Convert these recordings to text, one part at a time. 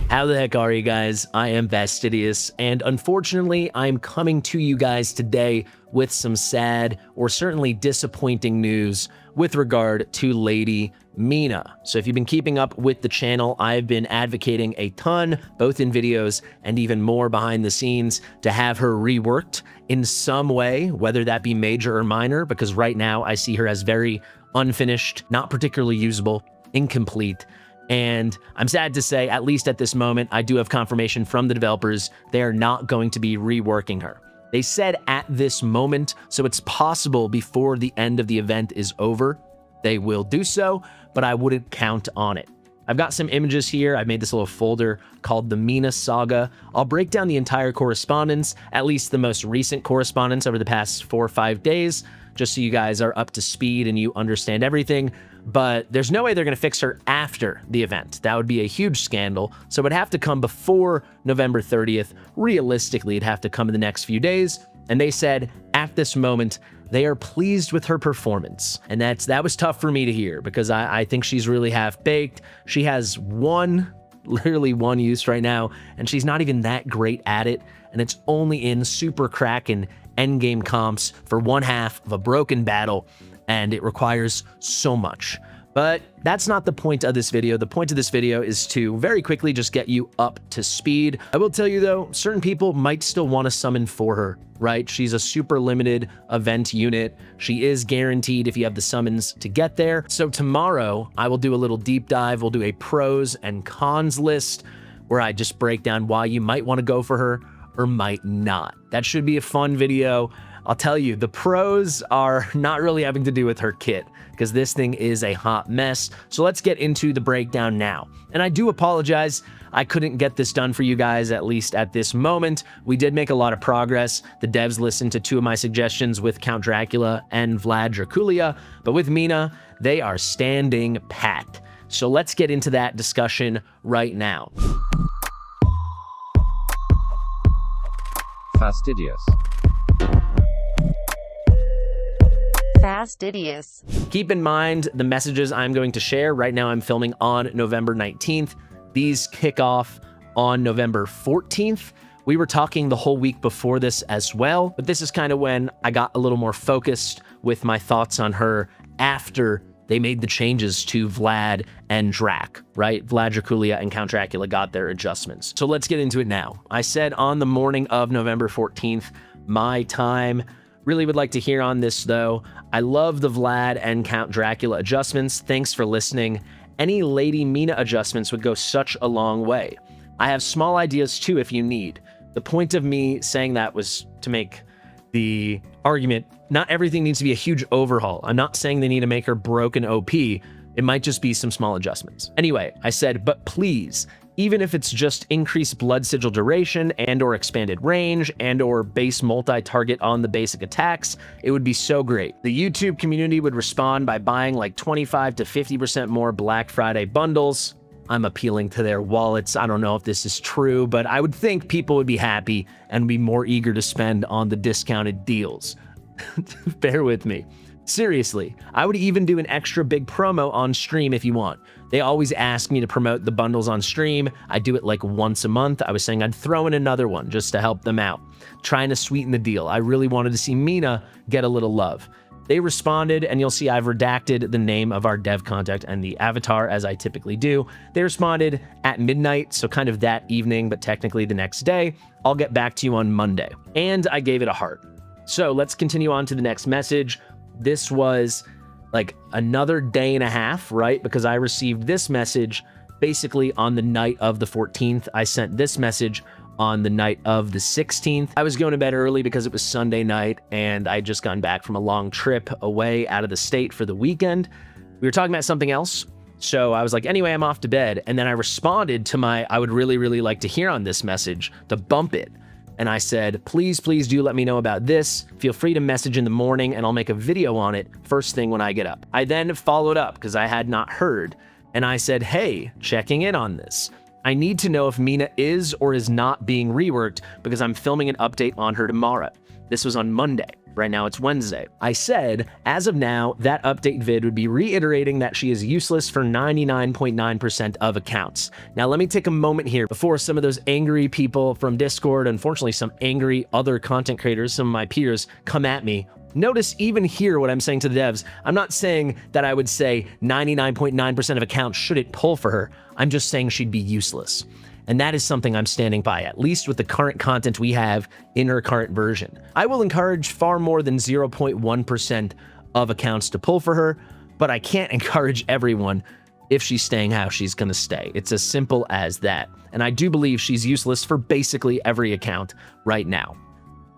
How the heck are you guys? I am Fastidious, and unfortunately, I'm coming to you guys today with some sad or certainly disappointing news with regard to Lady Mina. So if you've been keeping up with the channel, I've been advocating a ton, both in videos and even more behind the scenes, to have her reworked in some way, whether that be major or minor, because right now I see her as very unfinished, not particularly usable, incomplete. And I'm sad to say, at least at this moment, I do have confirmation from the developers they are not going to be reworking her. They said at this moment, so it's possible before the end of the event is over, they will do so, but I wouldn't count on it. I've got some images here. I made this little folder called the Mina Saga. I'll break down the entire correspondence, at least the most recent correspondence over the past 4 or 5 days, just so you guys are up to speed and you understand everything. But there's no way they're going to fix her after the event. That would be a huge scandal. So it would have to come before November 30th. Realistically, it'd have to come in the next few days. And they said at this moment, they are pleased with her performance. And that was tough for me to hear because I think she's really half-baked. She has literally one use right now, and she's not even that great at it. And it's only in super Kraken endgame comps for one half of a broken battle, and it requires so much. But that's not the point of this video. The point of this video is to very quickly just get you up to speed. I will tell you though, certain people might still want to summon for her, right? She's a super limited event unit. She is guaranteed if you have the summons to get there. So tomorrow I will do a little deep dive. We'll do a pros and cons list where I just break down why you might want to go for her or might not. That should be a fun video. I'll tell you, the pros are not really having to do with her kit, because this thing is a hot mess. So let's get into the breakdown now. And I do apologize, I couldn't get this done for you guys, at least at this moment. We did make a lot of progress. The devs listened to 2 of my suggestions with Count Dracula and Vlad Dracula, but with Mina, they are standing pat. So let's get into that discussion right now. Fastidious. Fastidious. Keep in mind the messages I'm going to share. Right now I'm filming on November 19th. These kick off on November 14th. We were talking the whole week before this as well, but this is kind of when I got a little more focused with my thoughts on her after they made the changes to Vlad and Drac, right? Vlad Dracula and Count Dracula got their adjustments. So let's get into it now. I said on the morning of November 14th, my time. Really would like to hear on this though. I love the Vlad and Count Dracula adjustments. Thanks for listening. Any Lady Mina adjustments would go such a long way. I have small ideas too if you need. The point of me saying that was to make the argument, not everything needs to be a huge overhaul. I'm not saying they need to make her broken OP. It might just be some small adjustments. Anyway, I said, but please, even if it's just increased blood sigil duration and or expanded range and or base multi-target on the basic attacks, it would be so great. The YouTube community would respond by buying like 25 to 50% more Black Friday bundles. I'm appealing to their wallets. I don't know if this is true, but I would think people would be happy and be more eager to spend on the discounted deals. Bear with me. Seriously, I would even do an extra big promo on stream if you want. They always ask me to promote the bundles on stream. I do it like once a month. I was saying I'd throw in another one just to help them out, trying to sweeten the deal. I really wanted to see Mina get a little love. They responded, and you'll see I've redacted the name of our dev contact and the avatar as I typically do. They responded at midnight, so kind of that evening, but technically the next day. I'll get back to you on Monday. And I gave it a heart. So let's continue on to the next message. This was like another day and a half, right? Because I received this message basically on the night of the 14th. I sent this message on the night of the 16th. I was going to bed early because it was Sunday night and I'd just gone back from a long trip away out of the state for the weekend. We were talking about something else. So I was like, anyway, I'm off to bed. And then I responded to my, I would really, really like to hear on this message to bump it. And I said, please do let me know about this. Feel free to message in the morning and I'll make a video on it first thing when I get up. I then followed up because I had not heard. And I said, hey, checking in on this. I need to know if Mina is or is not being reworked because I'm filming an update on her tomorrow. This was on Monday. Right now it's Wednesday. I said, as of now, that update vid would be reiterating that she is useless for 99.9% of accounts. Now let me take a moment here before some of those angry people from Discord, unfortunately some angry other content creators, some of my peers, come at me. Notice even here what I'm saying to the devs. I'm not saying that I would say 99.9% of accounts shouldn't pull for her. I'm just saying she'd be useless. And that is something I'm standing by, at least with the current content we have in her current version. I will encourage far more than 0.1% of accounts to pull for her, but I can't encourage everyone. If she's staying how she's gonna stay. It's as simple as that. And I do believe she's useless for basically every account right now.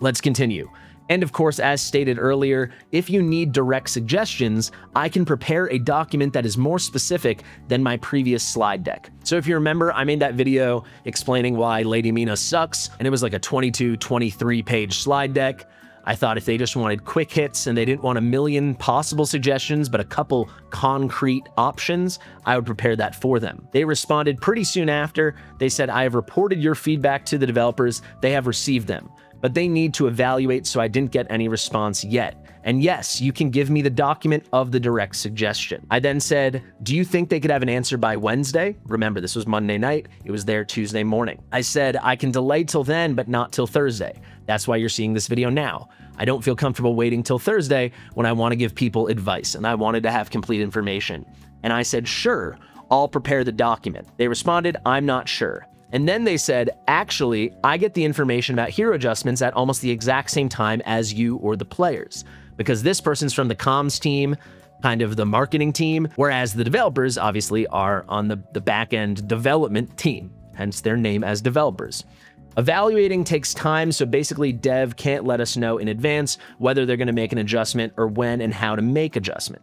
Let's continue. And of course, as stated earlier, if you need direct suggestions, I can prepare a document that is more specific than my previous slide deck. So if you remember, I made that video explaining why Lady Mina sucks, and it was like a 22, 23 page slide deck. I thought if they just wanted quick hits and they didn't want a million possible suggestions, but a couple concrete options, I would prepare that for them. They responded pretty soon after. They said, I have reported your feedback to the developers. They have received them, but they need to evaluate, so I didn't get any response yet. And yes, you can give me the document of the direct suggestion. I then said, do you think they could have an answer by Wednesday? Remember, this was Monday night. It was there Tuesday morning. I said, I can delay till then, but not till Thursday. That's why you're seeing this video now. I don't feel comfortable waiting till Thursday when I want to give people advice, and I wanted to have complete information. And I said, sure, I'll prepare the document. They responded, I'm not sure. And then they said, actually, I get the information about hero adjustments at almost the exact same time as you or the players, because this person's from the comms team, kind of the marketing team, whereas the developers obviously are on the back-end development team, hence their name as developers. Evaluating takes time, so basically dev can't let us know in advance whether they're going to make an adjustment or when and how to make adjustment.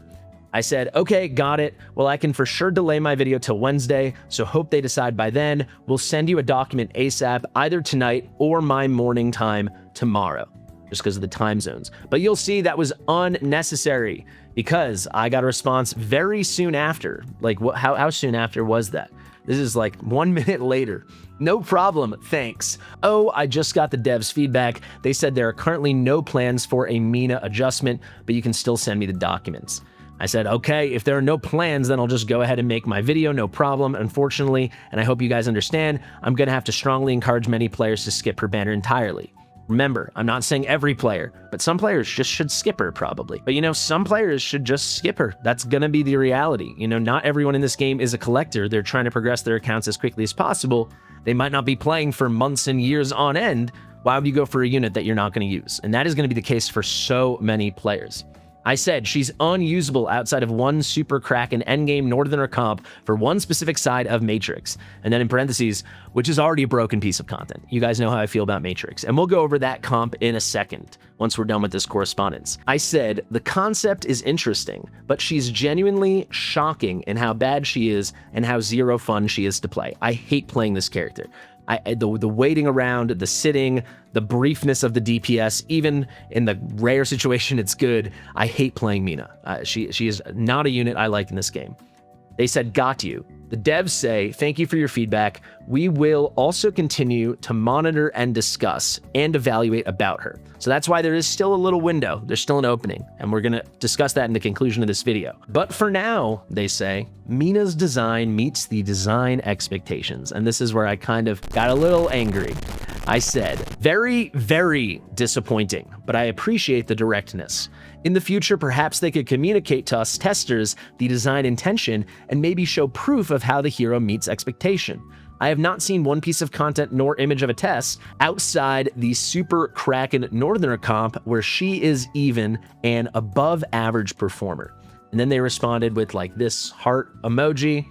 I said, okay, got it. Well, I can for sure delay my video till Wednesday, so hope they decide by then. We'll send you a document ASAP, either tonight or my morning time tomorrow, just because of the time zones. But you'll see that was unnecessary because I got a response very soon after. Like, how soon after was that? This is like 1 minute later. No problem, thanks. Oh, I just got the devs' feedback. They said there are currently no plans for a Mina adjustment, but you can still send me the documents. I said, okay, if there are no plans, then I'll just go ahead and make my video, no problem. Unfortunately, and I hope you guys understand, I'm gonna have to strongly encourage many players to skip her banner entirely. Remember, I'm not saying every player, but some players just should skip her probably. But you know, some players should just skip her. That's gonna be the reality. You know, not everyone in this game is a collector. They're trying to progress their accounts as quickly as possible. They might not be playing for months and years on end. Why would you go for a unit that you're not gonna use? And that is gonna be the case for so many players. I said she's unusable outside of one super Kraken endgame Northerner comp for one specific side of Matrix. And then in parentheses, which is already a broken piece of content. You guys know how I feel about Matrix. And we'll go over that comp in a second, once we're done with this correspondence. I said, the concept is interesting, but she's genuinely shocking in how bad she is and how zero fun she is to play. I hate playing this character. The waiting around, the sitting, the briefness of the DPS, even in the rare situation it's good, I hate playing Mina. She is not a unit I like in this game. They said, got you. The devs say, thank you for your feedback. We will also continue to monitor and discuss and evaluate about her. So that's why there is still a little window. There's still an opening, and we're gonna discuss that in the conclusion of this video. But for now, they say, Mina's design meets the design expectations. And this is where I kind of got a little angry. I said, very, very disappointing, but I appreciate the directness. In the future, perhaps they could communicate to us testers the design intention and maybe show proof of how the hero meets expectation. I have not seen one piece of content nor image of a test outside the Super Kraken Northerner comp where she is even an above average performer. And then they responded with like this heart emoji.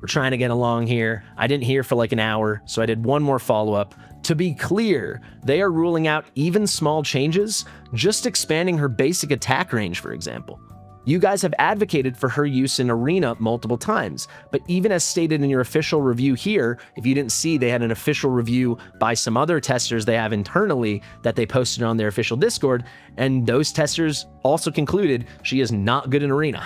We're trying to get along here. I didn't hear for like an hour, so I did one more follow-up. To be clear, they are ruling out even small changes, just expanding her basic attack range, for example. You guys have advocated for her use in Arena multiple times, but even as stated in your official review here, if you didn't see, they had an official review by some other testers they have internally that they posted on their official Discord, and those testers also concluded she is not good in Arena.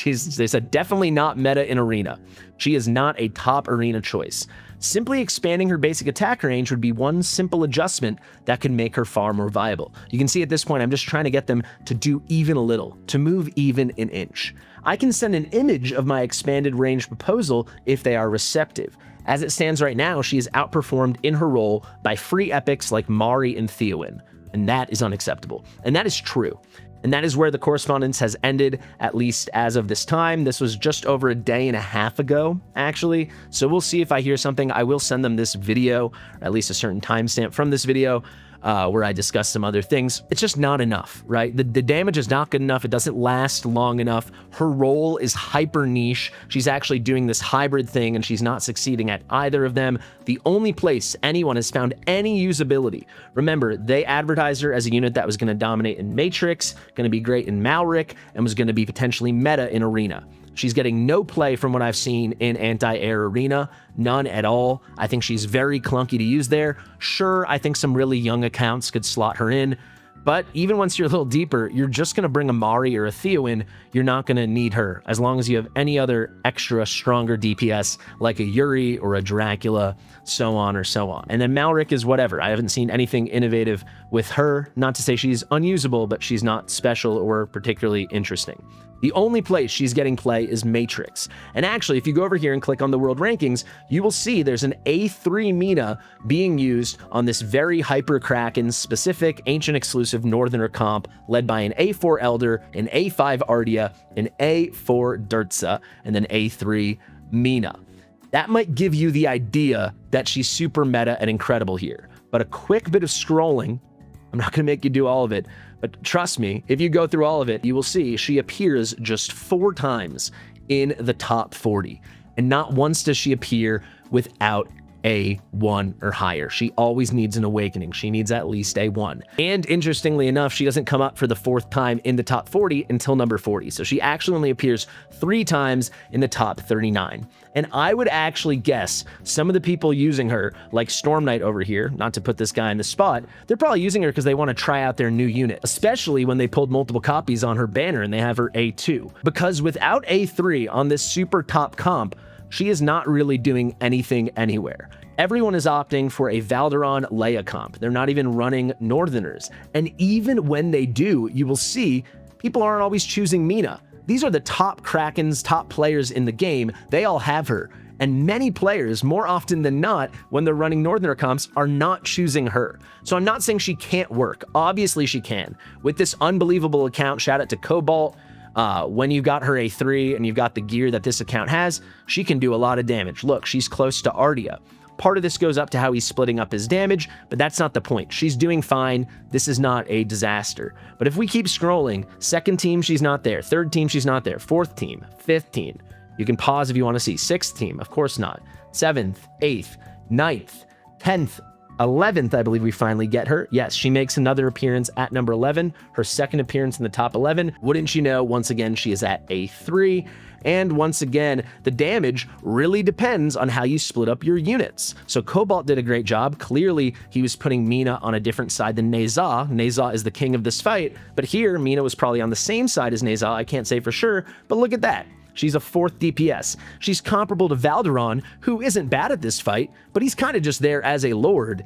They said definitely not meta in Arena. She is not a top Arena choice. Simply expanding her basic attack range would be one simple adjustment that could make her far more viable. You can see at this point, I'm just trying to get them to do even a little, to move even an inch. I can send an image of my expanded range proposal if they are receptive. As it stands right now, she is outperformed in her role by free epics like Mari and Theowin, and that is unacceptable. And that is true. And that is where the correspondence has ended, at least as of this time. This was just over a day and a half ago, actually. So we'll see if I hear something. I will send them this video, or at least a certain timestamp from this video, where I discuss some other things. It's just not enough, right? The damage is not good enough. It doesn't last long enough. Her role is hyper niche. She's actually doing this hybrid thing, and she's not succeeding at either of them. The only place anyone has found any usability. Remember, they advertised her as a unit that was going to dominate in Matrix, going to be great in Malric, and was going to be potentially meta in Arena. She's getting no play from what I've seen in Anti-Air Arena, none at all. I think she's very clunky to use there. Sure, I think some really young accounts could slot her in, but even once you're a little deeper, you're just going to bring a Mari or a Theowin. You're not going to need her, as long as you have any other extra stronger DPS, like a Yuri or a Dracula, so on or so on. And then Malric is whatever. I haven't seen anything innovative with her. Not to say she's unusable, but she's not special or particularly interesting. The only place she's getting play is Matrix. And actually, if you go over here and click on the world rankings, you will see there's an A3 Mina being used on this very hyper Kraken specific ancient exclusive Northerner comp led by an A4 Elder, an A5 Ardia, an A4 Dirtza, and then A3 Mina. That might give you the idea that she's super meta and incredible here. But a quick bit of scrolling, I'm not going to make you do all of it, but trust me, if you go through all of it, you will see she appears just 4 times in the top 40. And not once does she appear without a 1 or higher. She always needs an awakening. She needs at least a 1. And interestingly enough, she doesn't come up for the 4th time in the top 40 until number 40. So she actually only appears 3 times in the top 39. And I would actually guess some of the people using her, like Storm Knight over here, not to put this guy in the spot, they're probably using her because they want to try out their new unit, especially when they pulled multiple copies on her banner and they have her A2. Because without A3 on this super top comp, she is not really doing anything anywhere. Everyone is opting for a Valderon Leia comp. They're not even running Northerners. And even when they do, you will see people aren't always choosing Mina. These are the top Krakens, top players in the game. They all have her. And many players, more often than not, when they're running Northerner comps, are not choosing her. So I'm not saying she can't work. Obviously she can. With this unbelievable account, shout out to Cobalt, when you got her A3 and you've got the gear that this account has, she can do a lot of damage. Look, she's close to Ardia. Part of this goes up to how he's splitting up his damage, but that's not the point. She's doing fine. This is not a disaster. But if we keep scrolling, 2nd team, she's not there. 3rd team, she's not there. 4th team, 5th team. You can pause if you want to see. 6th team, of course not. 7th, 8th, 9th, 10th, 11th, I believe we finally get her. Yes, she makes another appearance at number 11, her 2nd appearance in the top 11. Wouldn't you know, once again, she is at A3. And once again, the damage really depends on how you split up your units. So Cobalt did a great job. Clearly, he was putting Mina on a different side than Neza. Neza is the king of this fight, but here, Mina was probably on the same side as Neza. I can't say for sure, but look at that. She's a 4th DPS. She's comparable to Valderon, who isn't bad at this fight, but he's kind of just there as a lord.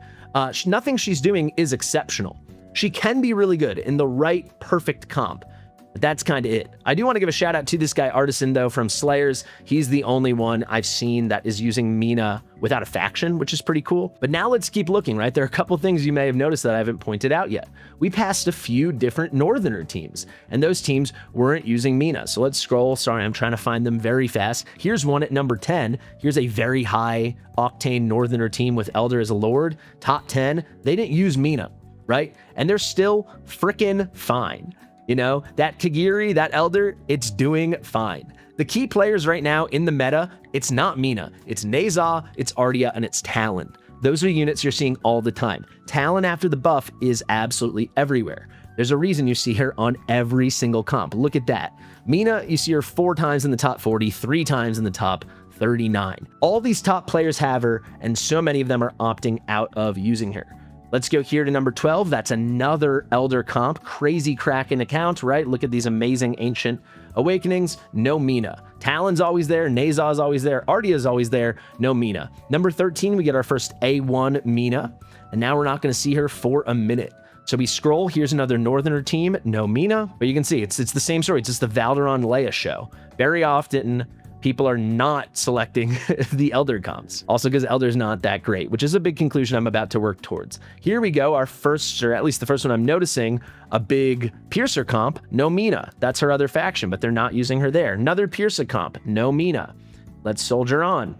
Nothing she's doing is exceptional. She can be really good in the right, perfect comp. But that's kind of it. I do want to give a shout out to this guy Artisan though from Slayers. He's the only one I've seen that is using Mina without a faction, which is pretty cool. But now let's keep looking, right? There are a couple things you may have noticed that I haven't pointed out yet. We passed a few different Northerner teams, and those teams weren't using Mina. So let's scroll. Sorry, I'm trying to find them very fast. Here's one at number 10. Here's a very high octane Northerner team with Elder as a Lord. Top 10, they didn't use Mina, right? And they're still frickin' fine. You know, that Kagiri, that Elder, it's doing fine. The key players right now in the meta, it's not Mina. It's Neza, it's Ardia, and it's Talon. Those are units you're seeing all the time. Talon after the buff is absolutely everywhere. There's a reason you see her on every single comp. Look at that. Mina, you see her 4 times in the top 40, 3 times in the top 39. All these top players have her, and so many of them are opting out of using her. Let's go here to number 12. That's another Elder comp. Crazy Kraken account, right? Look at these amazing ancient Awakenings, no Mina. Talon's always there, Nazaw's always there, Ardia's always there, no Mina. Number 13, we get our first A1 Mina, and now we're not going to see her for a minute. So we scroll, here's another Northerner team, no Mina, but you can see it's the same story. It's just the Valderon Leia show. Very often, people are not selecting the Elder comps. Also because Elder's not that great, which is a big conclusion I'm about to work towards. Here we go, our first, or at least the first one I'm noticing, a big Piercer comp, no Mina. That's her other faction, but they're not using her there. Another Piercer comp, no Mina. Let's soldier on.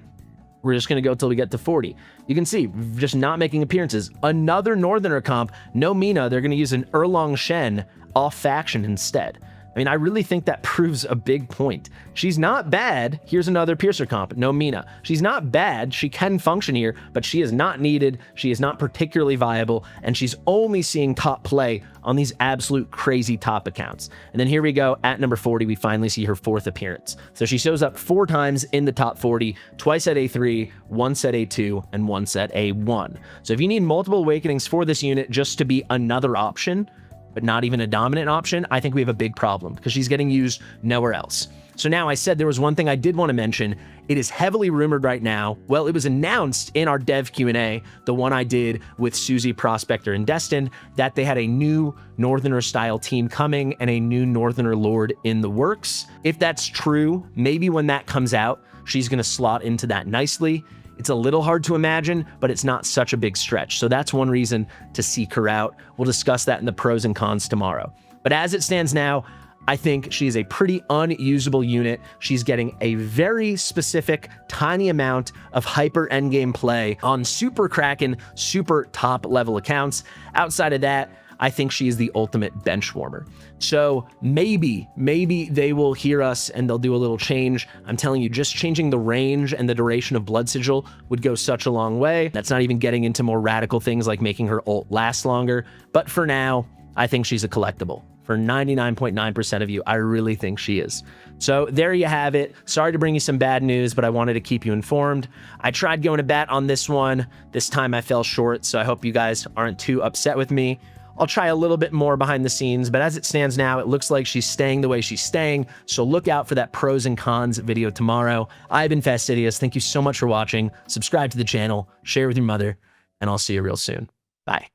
We're just going to go till we get to 40. You can see, just not making appearances. Another Northerner comp, no Mina. They're going to use an Erlong Shen off faction instead. I mean, I really think that proves a big point. She's not bad. Here's another Piercer comp, no Mina. She's not bad. She can function here, but she is not needed. She is not particularly viable, and she's only seeing top play on these absolute crazy top accounts. And then here we go, at number 40, we finally see her 4th appearance. So she shows up 4 times in the top 40, twice at A3, once at A2, and once at A1. So if you need multiple Awakenings for this unit just to be another option, but not even a dominant option, I think we have a big problem because she's getting used nowhere else. So now I said there was one thing I did want to mention. It is heavily rumored right now. Well, it was announced in our dev Q&A, the one I did with Susie, Prospector, and Destined, that they had a new Northerner style team coming and a new Northerner Lord in the works. If that's true, maybe when that comes out, she's going to slot into that nicely. It's a little hard to imagine, but it's not such a big stretch. So that's one reason to seek her out. We'll discuss that in the pros and cons tomorrow. But as it stands now, I think she's a pretty unusable unit. She's getting a very specific, tiny amount of hyper endgame play on super Kraken, super top level accounts. Outside of that, I think she is the ultimate bench warmer. So maybe they will hear us and they'll do a little change. I'm telling you, just changing the range and the duration of Blood Sigil would go such a long way. That's not even getting into more radical things like making her ult last longer. But for now, I think she's a collectible. For 99.9% of you, I really think she is. So there you have it. Sorry to bring you some bad news, but I wanted to keep you informed. I tried going to bat on this one. This time I fell short, so I hope you guys aren't too upset with me. I'll try a little bit more behind the scenes, but as it stands now, it looks like she's staying the way she's staying. So look out for that pros and cons video tomorrow. I've been Fastidious. Thank you so much for watching. Subscribe to the channel, share with your mother, and I'll see you real soon. Bye.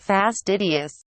Fastidious.